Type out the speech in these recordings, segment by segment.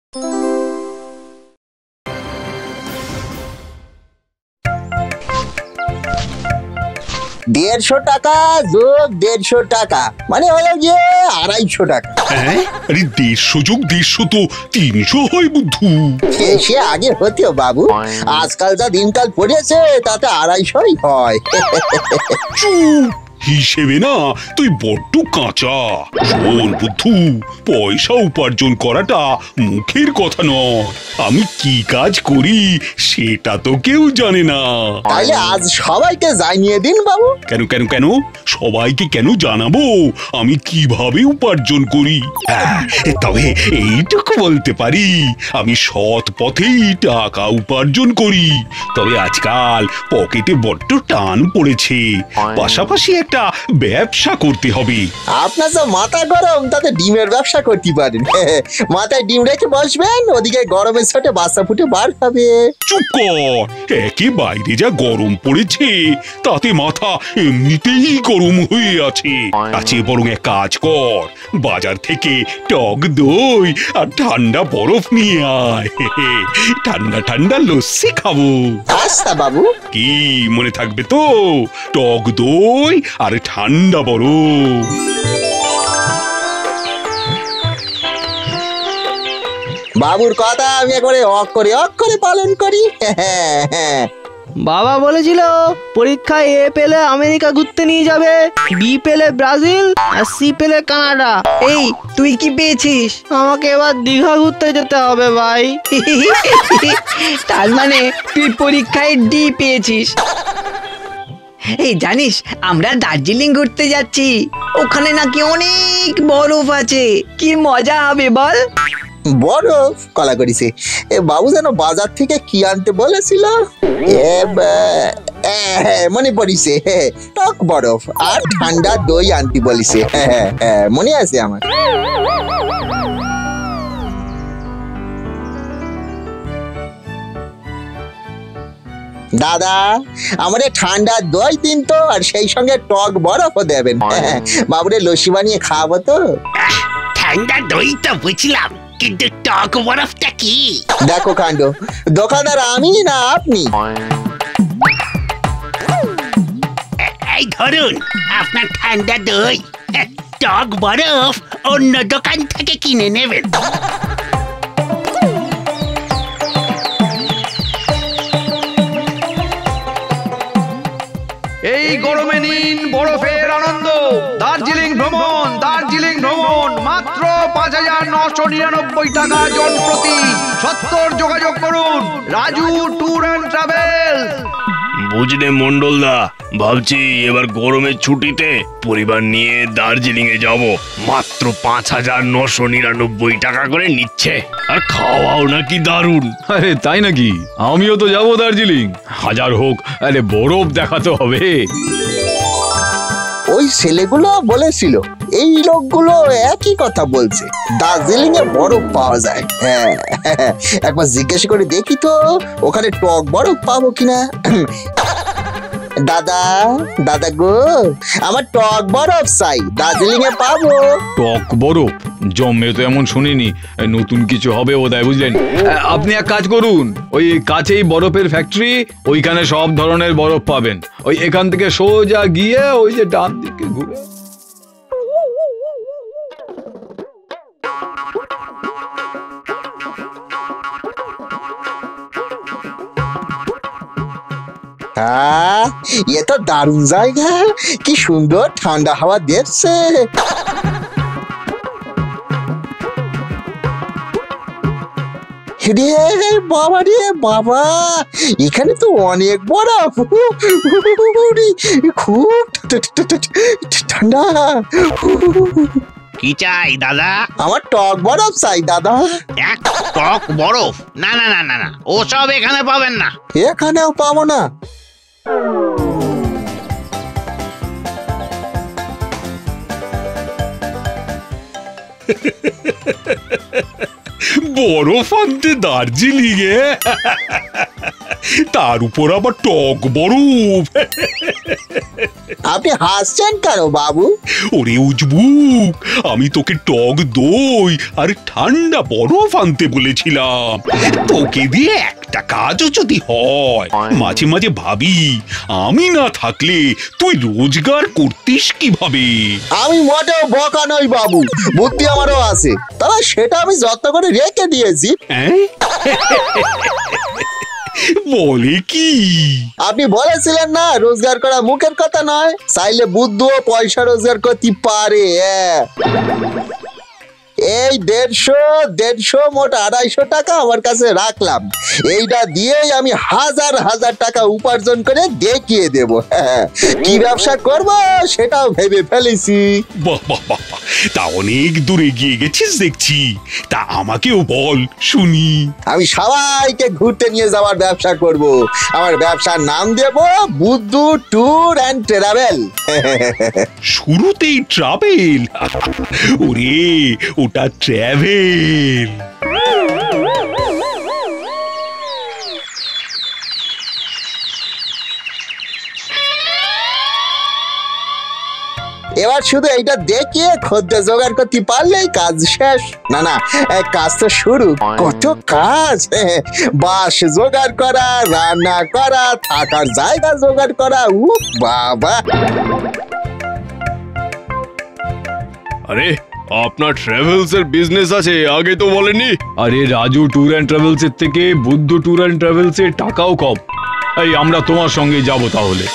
দেড়শো টাকা যোগ 150 টাকা মানে হলো গিয়ে 250 টাকা। আরে 150 যোগ 150 তো 300 হয় বুদ্ধু। সে আগে হতেও বাবু, আজকাল যা দিনকাল পড়েছে তাতে 250ই হয়। হিসেবে না তুই বড্ড কাঁচা। শোন বুদ্ধু, পয়সা উপার্জন করাটা মুখের কথা নয়, আমি কি কাজ করি সেটা তো কেউ জানে না। তাইলে আজ সবাইকে জানিয়ে দিন বাবু। কেন কেন কেন সবাইকে কেন জানাবো আমি কিভাবে উপার্জন করি? তবে এইটুকু বলতে পারি, আমি সৎ পথেই টাকা উপার্জন করি। তবে আজকাল পকেটে বড্ড টান পড়েছে, পাশাপাশি একটা ব্যবসা করতে হবে। আপনার যা মাথা গরম তাতে ডিমের ব্যবসা করতে পারেন। মাথায় ডিম রেখে বসবেন, ওদিকে গরমের ছোটে বাচ্চা ফুটে বার হবে। চুপ কর, একে বাইরে যা গরম পড়েছে তাতে মাথা এমনিতেই গরম হয়ে আছে। আছে বরং এক কাজ কর, বাজার থেকে টক দই আর ঠান্ডা বরফ নিয়ে আয়। ঠান্ডা ঠান্ডা লস্যি খাবো। আচ্ছা বাবু। কি মনে থাকবে তো? টক দই আর ঠান্ডা বরফ। বাবুর কথা আমি একবারে অক্ষরে পালন করি। হ্যাঁ, বাবা বলেছিল পরীক্ষায় এ পেলে আমেরিকা ঘুরতে নিয়ে যাবে, বি পেলে ব্রাজিল আর সি পেলে কানাডা। এই তুই কি পেয়েছিস? আমাকে এবার দীঘা ঘুরতে যেতে হবে ভাই। তার মানে তুই পরীক্ষায় ডি পেয়েছিস। এই জানিস আমরা দার্জিলিং ঘুরতে যাচ্ছি, ওখানে নাকি অনেক বরফ আছে, কি মজা হবে বল। বরফ কলা করিছে। বাবু যেন বাজার থেকে কি আনতে বলেছিল, মনে পড়িছে, টক বরফ আর ঠান্ডা দই আনতে বলিছে। মনে আছে আমার। দাদা আমারে ঠান্ডা দই দিন তো, আর সেই সঙ্গে টক বরফও দেবেন। বাবুরে লস্যি বানিয়ে খাওয়াবো তো। ঠান্ডা দই তো বুঝলাম, কিন্তু টক বরফটা কি? দেখো কাণ্ড, দোকানদার আমি না আপনি। এই ধরুন আপনার ঠান্ডা দই, টক বরফ অন্য দোকান থেকে কিনে নেবেন। এই গরমে নিন বরফের আনন্দ। দার্জিলিং ভ্রমণ, দার্জিলিং ভ্রমণ মাত্র 5,999 টাকা জন প্রতি। 70 যোগাযোগ করুন রাজু ট্যুর অ্যান্ড ট্রাভেলস। বুঝলে মন্ডলদা, ভাবছি এবার গরমের ছুটিতে পরিবার নিয়ে দার্জিলিং এ যাব। মাত্র 5,999 টাকা করে নিচ্ছে, আর খাওয়াও নাকি দারুণ। আরে তাই নাকি? আমিও তো যাব দার্জিলিং। হাজার হোক, আরে বরফ দেখাতে হবে। ওই ছেলেগুলো বলেছিল, এই লোকগুলো একই কথা বলছে, দার্জিলিং এ বরফ পাওয়া যায়। হ্যাঁ, একবার জিজ্ঞেস করে দেখি তো ওখানে টক বরফ পাবো কিনা। দাদা দাদা গো, আমার টক বরফ চাই, দার্জিলিং এ পাবো? টক বরফ জমে তো এমন শুনিনি, নতুন কিছু হবে বোধহয়, বুঝলেন? আপনি এক কাজ করুন, ওই কাছেই বরফের ফ্যাক্টরি, ওইখানে সব ধরনের বরফ পাবেন। ওই এখান থেকে সোজা গিয়ে ওই যে ডান দিকে ঘুরে। হ্যাঁ, এ তো দারুণ জায়গা, কি সুন্দর ঠান্ডা হাওয়া দিচ্ছে। রে বাবা রে বাবা, এখানে তো অনেক বরফ, খুব ঠান্ডা। কি চাই দাদা? আমার টক বরফ চাই দাদা। টক বরফ? না না না না না, ওসব এখানে পাবেন না। এখানেও পাবো না? বরফ আনতে দার্জিলিং এ, তার উপর আবার টক বরফ। আপনি হাসছেন কেন বাবু? ওরে উজবুক, আমি তোকে টক দই আর ঠান্ডা বরফ আনতে বলেছিলাম। তোকে দিয়ে একটা কাজও যদি হয়, মাঝে মাঝে ভাবি আমি না থাকলে তুই রোজগার করতিস কিভাবে। আমি মোটেও বোকা নই বাবু, বুদ্ধি আমারও আছে, তবে সেটা আমি যত্ন করে রেখে দিয়েছি। বলে কি? আপনি বলেছিলেন না রোজগার করা মুখের কথা নয়, চাইলে বুদ্ধও পয়সা রোজগার করতে পারে। এই 150 মোট 250 টাকা আমার কাছে রাখলাম, এইটা দিয়েই আমি হাজার হাজার টাকা উপার্জন করে দেখিয়ে দেব। কি ব্যবসা করব সেটাও ভেবে ফেলেছি। বাহ বাহ বাহ, তা অনেক দূরে গিয়ে গেছিস দেখছি। তা আমাকেও বল শুনি। আমি সবাইকে ঘুরতে নিয়ে যাওয়ার ব্যবসা করব। আমার ব্যবসার নাম দেব বুদ্ধু ট্যুর অ্যান্ড ট্রাভেল। শুরুতেই ট্রাভেল? ওরে ওটা ট্রাভেল। এবার শুধু এইটা দেখিয়ে খদ্দের জোগাড় করতে পারলেই কাজ শেষ। না না, কাজ তো শুরু। কত কাজ! বাঁশ জোগাড় করা, রান্না করা, থাকার জায়গা জোগাড় করা। বাবা! আরে আপনার ট্রাভেলস এর বিজনেস আছে, আগে তো বলেননি। আরে রাজু ট্যুর অ্যান্ড ট্রাভেলস এর থেকে বুদ্ধ ট্যুর অ্যান্ড ট্রাভেলস এর টাকাও কম। এই আমরা তোমার সঙ্গে যাব তাহলে।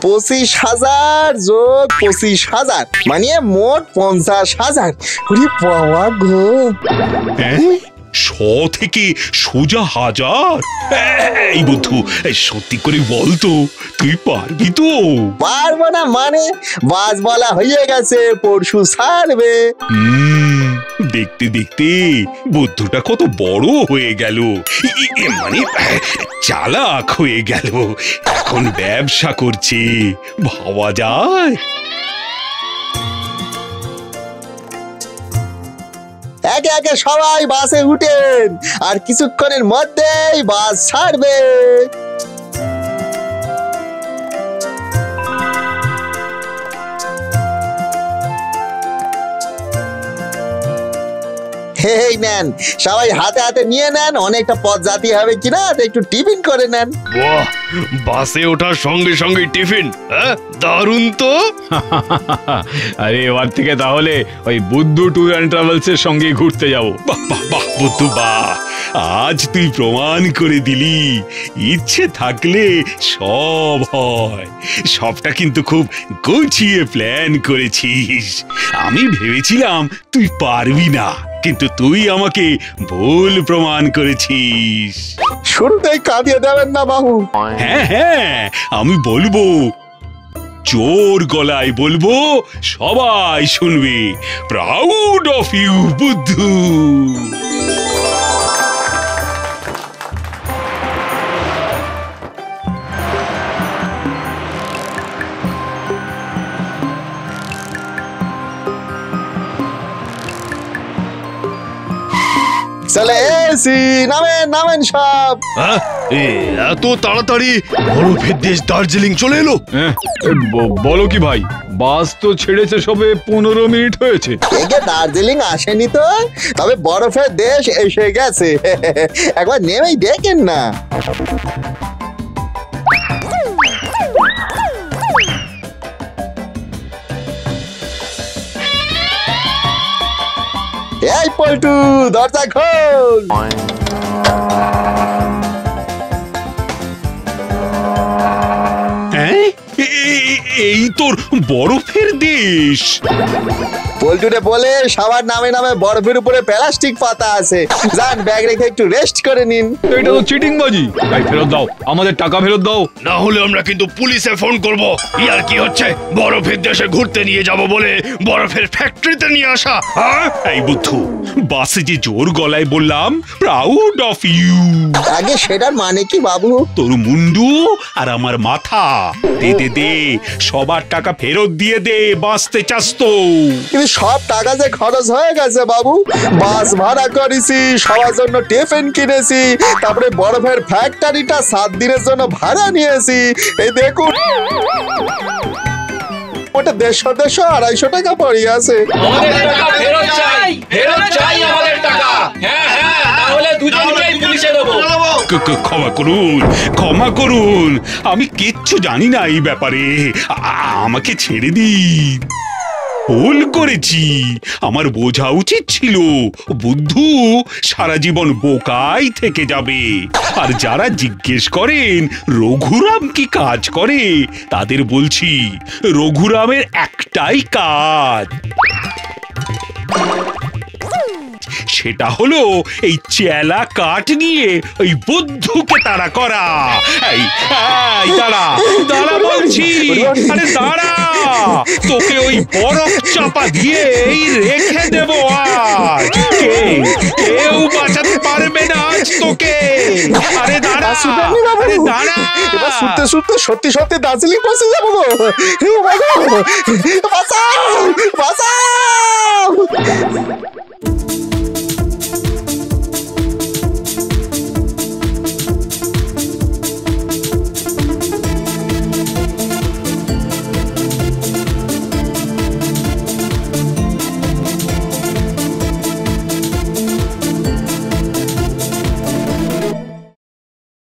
$25,000 যোগ 25,000 মানে মোট 50,000। ওরে বাবা গো! 100 থেকে সোজা 1000? এই বন্ধু, সত্যি করে বলতো তুই পারবি তো? পারবো না মানে? বাস বলা হয়ে গেছে, পরশু ছাড়বে। দেখতে দেখতে বুদ্ধুটা কত বড় হয়ে গেল, মানে চালাক হয়ে গেল। এখন ব্যবসা করছে, ভাবা যায়? একে একে সবাই বাসে উঠেন, আর কিছুক্ষণের মধ্যেই বাস ছাড়বে। এই নেন, সবাই হাতে হাতে নিয়ে নেন। অনেকটা পথ জাতি হবে কিনা, একটু টিফিন করে নেন। বাহ, বাসে ওঠার সঙ্গে সঙ্গে টিফিন, দারুণ তো। আরে এবার থেকে তাহলে ওই বুদ্ধ ট্যুর অ্যান্ড ট্রাভেলস এর সঙ্গে ঘুরতে যাব। বাহ বাহ বাহ বুদ্ধু বাহ, আজ তুই প্রমাণ করে দিলি ইচ্ছে থাকলে সব হয়। সবটা কিন্তু খুব গুছিয়ে প্ল্যান করেছিস। আমি ভেবেছিলাম তুই পারবি না, কিন্তু তুই আমাকে ভুল প্রমাণ করেছিস। শুরুতেই কাঁদিয়ে দেবেন না বাবু। হ্যাঁ হ্যাঁ, আমি বলবো, জোর গলায় বলবো, সবাই শুনবে। প্রাউড অফ ইউ বুদ্ধু। চলে এসি, নামেন নামেন সব। এত তাড়াতাড়ি বরফের দেশ দার্জিলিং চলে এলো? বলো কি ভাই, বাস তো ছেড়েছে সবে 15 মিনিট হয়েছে। একে দার্জিলিং আসেনি তো, তবে বরফের দেশ এসে গেছে। একবার নেমেই দেখেন না। এই পল্টু, দরজা খোল। এই তোর বরফের দেশ? পল্টুরে বলে সবার নামে নামে বরফের উপরে প্লাস্টিক পাতা আছে, যান ব্যাগ রেখে একটু রেস্ট করে নিন। এটা তো চিটিং বাজি। ভাই ফেরত দাও, আমাদের টাকা ফেরত দাও। না হলে আমরা কিন্তু পুলিশে ফোন করব। ইয়ার কি হচ্ছে? বরফের দেশে ঘুরতে নিয়ে যাব বলে বরফের ফ্যাক্টরিতে নিয়ে আসা। এই বুদ্ধু, বাসে যে জোর গলায় বললাম প্রাউড অফ ইউ, আগে সেটার মানে কি বাবু? তোর মুন্ডু আর আমার মাথা দে দে দে, সবার টাকা ফেরত দিয়ে দে, বাঁচতে চাস তো। কিন্তু সব টাকা যে খরচ হয়ে গেছে বাবু। বাস ভাড়া করেছি, সবার জন্য টিফিন কিনেছি, তারপরে বরফের ফ্যাক্টরিটা 7 দিনের জন্য ভাড়া নিয়েছি। এই দেখুন ওটা 150 250 টাকা পড়ে আছে। আমাদের টাকা ফেরত চাই, ফেরত চাই আমাদের টাকা। হ্যাঁ হ্যাঁ, তাহলে দুজনকেই পুলিশে দেবো। ক্ষমা করুন, ক্ষমা করুন, আমি কিচ্ছু জানি না এই ব্যাপারে, আমাকে ছেড়ে দিন। ভুল করেছি, আমার বোঝা উচিত ছিল বুদ্ধু সারা জীবন বোকাই থেকে যাবে। আর যারা জিজ্ঞেস করেন রঘুরাম কি কাজ করে, তাদের বলছি রঘুরামের একটাই কাজ, সেটা হলো এই চেলা কাঠ নিয়ে ওই বুদ্ধুকে তাড়া করা। এই দাঁড়া দাঁড়া বলছি, আরে দাঁড়া, তোকে ওই বরফ চাপা দিয়ে রেখে দেবো আজ, কেউ বাঁচাতে পারবে না আজ তোকে। আরে দাঁড়া, আরে দাঁড়া, এবার শুনতে শুনতে সত্যি সত্যি দার্জিলিং পৌঁছে যাবো গো। বাঁচাও, বাঁচাও।